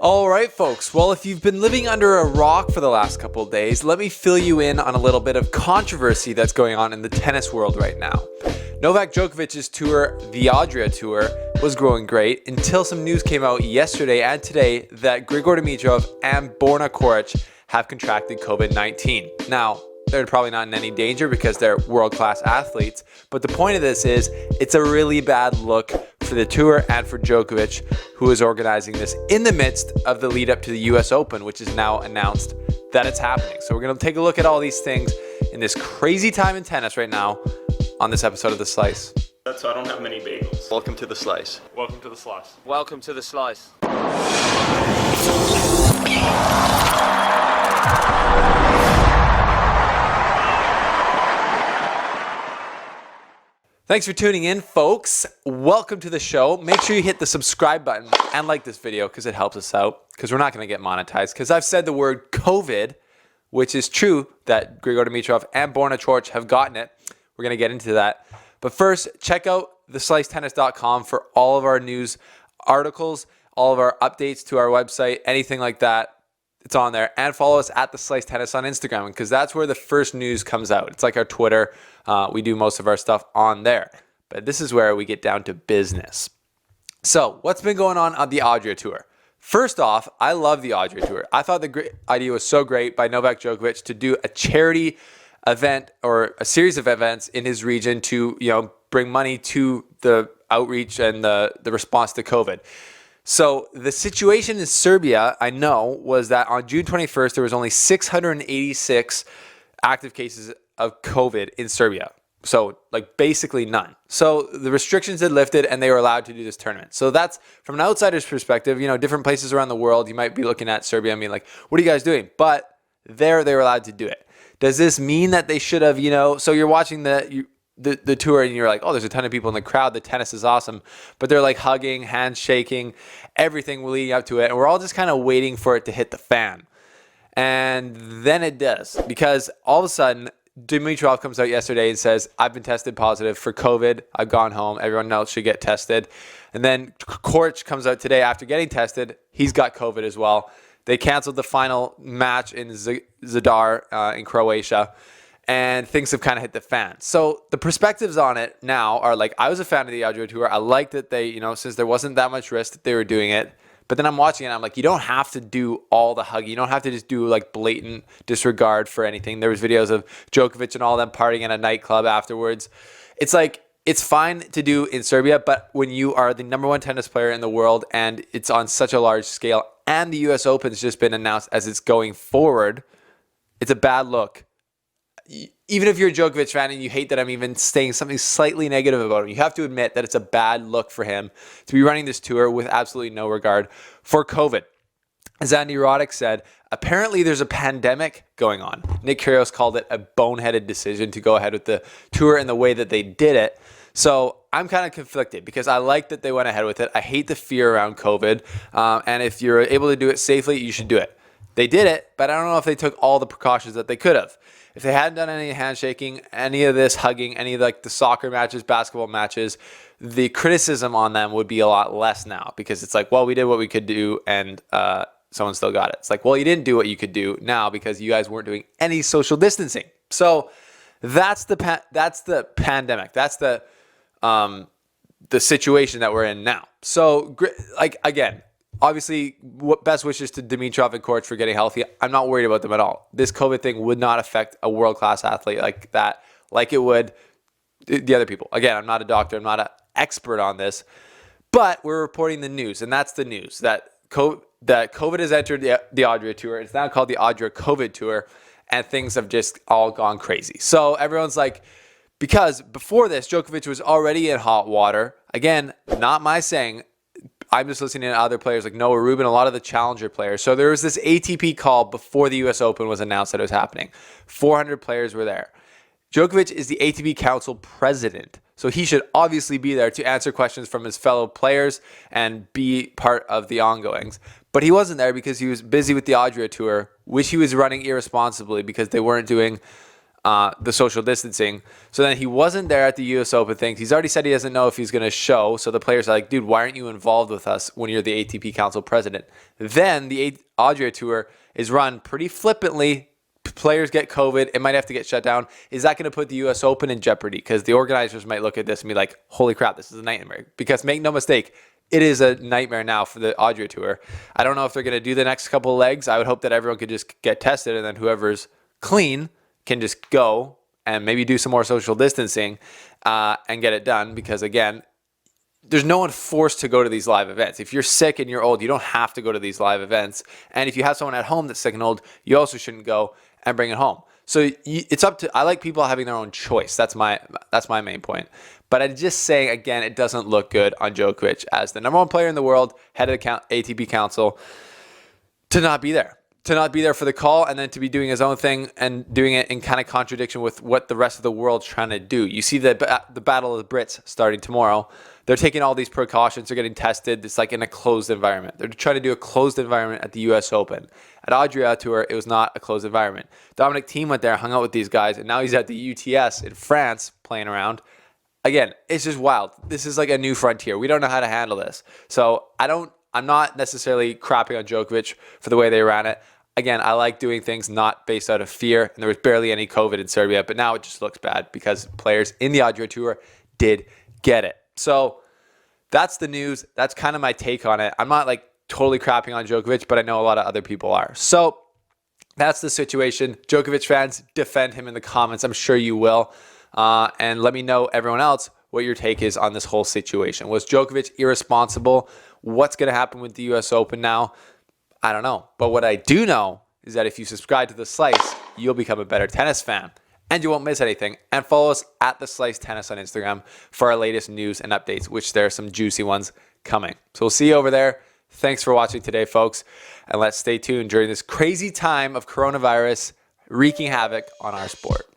All right, folks. Well, if you've been living under a rock for the last couple of days, let me fill you in on a little bit of controversy that's going on in the tennis world right now. Novak Djokovic's tour, the Adria Tour, was growing great until some news came out yesterday and today that Grigor Dimitrov and Borna Coric have contracted COVID-19. Now, they're probably not in any danger because they're world-class athletes, but the point of this is it's a really bad look for the tour and for Djokovic, who is organizing this in the midst of the lead up to the US Open, which is now announced that it's happening. So we're going to take a look at all these things in this crazy time in tennis right now on this episode of The Slice. So I don't have many bagels. Welcome to The Slice. Welcome to the slice. Welcome to The Slice. Thanks for tuning in, folks. Welcome to the show. Make sure you hit the subscribe button and like this video because it helps us out, because we're not going to get monetized, because I've said the word COVID, which is true that Grigor Dimitrov and Borna Coric have gotten it. We're going to get into that. But first, check out theslicetennis.com for all of our news articles, all of our updates to our website, anything like that. It's on there. And follow us at The Slice Tennis on Instagram, because that's where the first news comes out. It's like our Twitter. We do most of our stuff on there. But this is where we get down to business. So what's been going on the Adria Tour? First off, I love the Adria Tour. I thought the idea was so great by Novak Djokovic to do a charity event or a series of events in his region to, bring money to the outreach and the response to COVID. So the situation in Serbia, I know, was that on June 21st, there was only 686 active cases of COVID in Serbia. So basically none. So the restrictions had lifted and they were allowed to do this tournament. So that's from an outsider's perspective, different places around the world, you might be looking at Serbia and being like, what are you guys doing? But they were allowed to do it. Does this mean that they should have, so you're watching the tour and you're like, oh, there's a ton of people in the crowd. The tennis is awesome. But they're like hugging, handshaking, everything leading up to it. And we're all just kind of waiting for it to hit the fan. And then it does, because all of a sudden, Dimitrov comes out yesterday and says, I've been tested positive for COVID. I've gone home. Everyone else should get tested. And then Coric comes out today after getting tested. He's got COVID as well. They canceled the final match in Zadar in Croatia. And things have kind of hit the fan. So the perspectives on it now are like, I was a fan of the Adria Tour. I liked that they, since there wasn't that much risk, that they were doing it. But then I'm watching it and I'm like, you don't have to do all the hugging. You don't have to just do blatant disregard for anything. There was videos of Djokovic and all them partying in a nightclub afterwards. It's like, it's fine to do in Serbia, but when you are the number one tennis player in the world and it's on such a large scale and the US Open's just been announced as it's going forward, it's a bad look. Even if you're a Djokovic fan and you hate that I'm even saying something slightly negative about him, you have to admit that it's a bad look for him to be running this tour with absolutely no regard for COVID. As Andy Roddick said, apparently there's a pandemic going on. Nick Kyrgios called it a boneheaded decision to go ahead with the tour in the way that they did it. So I'm kind of conflicted because I like that they went ahead with it. I hate the fear around COVID. And if you're able to do it safely, you should do it. They did it, but I don't know if they took all the precautions that they could have. If they hadn't done any handshaking, any of this hugging, any of the soccer matches, basketball matches, the criticism on them would be a lot less now, because it's like, well, we did what we could do and someone still got it. It's like, well, you didn't do what you could do now because you guys weren't doing any social distancing. So that's the pandemic. That's the situation that we're in now. So again, obviously, best wishes to Dimitrov and Coric for getting healthy. I'm not worried about them at all. This COVID thing would not affect a world-class athlete like that, like it would the other people. Again, I'm not a doctor. I'm not an expert on this. But we're reporting the news, and that's the news, that COVID has entered the Adria Tour. It's now called the Adria COVID Tour, and things have just all gone crazy. So everyone's like, because before this, Djokovic was already in hot water. Again, not my saying. I'm just listening to other players like Noah Rubin, a lot of the challenger players. So there was this ATP call before the US Open was announced that it was happening. 400 players were there. Djokovic is the ATP Council president. So he should obviously be there to answer questions from his fellow players and be part of the ongoings. But he wasn't there because he was busy with the Adria Tour, which he was running irresponsibly because they weren't doing the social distancing. So then he wasn't there at the US Open thing. He's already said he doesn't know if he's going to show. So the players are like, dude, why aren't you involved with us when you're the ATP Council president? Then the Adria Tour is run pretty flippantly. Players get COVID. It might have to get shut down. Is that going to put the US Open in jeopardy? Because the organizers might look at this and be like, holy crap, this is a nightmare. Because make no mistake, it is a nightmare now for the Adria Tour. I don't know if they're going to do the next couple of legs. I would hope that everyone could just get tested, and then whoever's clean can just go and maybe do some more social distancing and get it done. Because again, there's no one forced to go to these live events. If you're sick and you're old, you don't have to go to these live events. And if you have someone at home that's sick and old, you also shouldn't go and bring it home. So it's up to, I like people having their own choice. That's my main point. But I'm just saying, again, it doesn't look good on Djokovic as the number one player in the world, head of the ATP Council, to not be there. To not be there for the call, and then to be doing his own thing and doing it in kind of contradiction with what the rest of the world's trying to do. You see the Battle of the Brits starting tomorrow. They're taking all these precautions. They're getting tested. It's like in a closed environment. They're trying to do a closed environment at the US Open. At Adria Tour, it was not a closed environment. Dominic Thiem went there, hung out with these guys, and now he's at the UTS in France playing around. Again, it's just wild. This is like a new frontier. We don't know how to handle this. So I'm not necessarily crapping on Djokovic for the way they ran it. Again, I like doing things not based out of fear. And there was barely any COVID in Serbia, but now it just looks bad because players in the Adria Tour did get it. So that's the news. That's kind of my take on it. I'm not like totally crapping on Djokovic, but I know a lot of other people are. So that's the situation. Djokovic fans, defend him in the comments. I'm sure you will. And let me know, everyone else, what your take is on this whole situation. Was Djokovic irresponsible? What's going to happen with the US Open now? I don't know. But what I do know is that if you subscribe to The Slice, you'll become a better tennis fan. And you won't miss anything. And follow us at The Slice Tennis on Instagram for our latest news and updates, which there are some juicy ones coming. So we'll see you over there. Thanks for watching today, folks. And let's stay tuned during this crazy time of coronavirus wreaking havoc on our sport.